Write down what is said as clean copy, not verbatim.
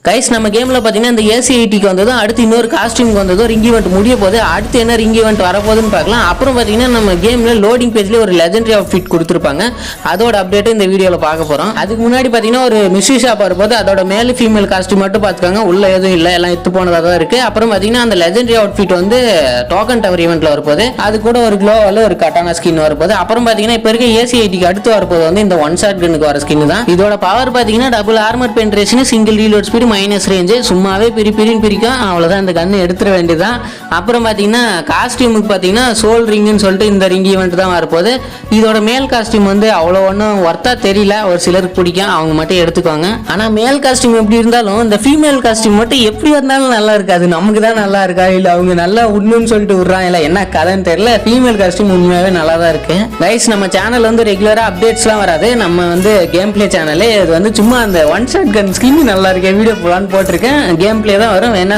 Guys நம்ம கேமில் பார்த்தீங்கன்னா இந்த AC-80க்கு வந்ததும் அடுத்து இன்னொரு காஸ்டியூமுக்கு வந்ததும் ரிங் ஈவெண்ட் முடிய போது அடுத்து என்ன ரிங் ஈவெண்ட் வரப்போகுதுன்னு பார்க்கலாம். அப்புறம் பார்த்தீங்கன்னா நம்ம கேமில் லோடிங் பேஜ்லேயே ஒரு லெஜெண்டரி அவுட்ஃபிட் கொடுத்துருப்பாங்க. அதோட அப்டேட்டு இந்த வீடியோவில் பார்க்க போகிறோம். அதுக்கு முன்னாடி பார்த்தீங்கன்னா ஒரு மிஸ்ட்ரி ஷாப் வரும்போது அதோட மேல் ஃபீமேல் காஸ்டியூம் மட்டும் பார்த்துக்காங்க. உள்ள எதுவும் இல்லை, எல்லாம் எத்து போனதாக தான் இருக்குது. அப்புறம் பார்த்தீங்கன்னா அந்த லெஜெண்டரி அவுட்ஃபிட் வந்து டோக்கன் டவர் ஈவெண்ட்டில் வரப்போது. அது கூட ஒரு க்ளோவால் ஒரு கட்டானா ஸ்கின் வரப்போது. அப்புறம் பார்த்தீங்கன்னா இப்போ இருக்க AC-80க்கு அடுத்து வரப்போது வந்து இந்த ஒன் ஷாட் கன்னுக்கு வர ஸ்கின் தான். இதோட பவர் பார்த்தீங்கன்னா double armour penetration, single reload speed, minus range, சும்மாவே பிரிக்கும். அவ்வளோதான், இந்த கன்று எடுத்துட வேண்டியதான். அப்புறம் பார்த்தீங்கன்னா காஸ்டியூமுக்கு பார்த்தீங்கன்னா சோல் ரிங்குன்னு சொல்லிட்டு இந்த ரிங் ஈவெண்ட் தான் வரப்போகுது. இதோட மேல் காஸ்டியூம் வந்து அவ்வளோ ஒன்றும் ஒர்த்தா தெரியல, ஒரு சிலருக்கு பிடிக்கும், அவங்க மட்டும் எடுத்துக்குவாங்க. ஆனால் மேல் காஸ்டியூம் எப்படி இருந்தாலும் இந்த ஃபீமேல் காஸ்டியூம் மட்டும் எப்படி இருந்தாலும் நல்லா இருக்காது. நமக்கு தான் நல்லா இருக்கா இல்லை அவங்க நல்லா உண்ணுன்னு சொல்லிட்டு விட்றாங்க, இல்லை என்ன கதைன்னு தெரியல. ஃபீமேல் காஸ்டியூம் உண்மையாகவே நல்லா தான் இருக்கு. கைஸ் நம்ம சேனல் வந்து ரெகுலராக அப்டேட்ஸ்லாம் வராது. நம்ம வந்து கேம் பிளே சேனலே இது வந்து சும்மா அந்த ஒன் ஷாட் கன் ஸ்கின் நல்லா இருக்கேன் வீடியோ போலான்னு போட்டிருக்கேன். கேம் பிளே தான் வரும், வேணா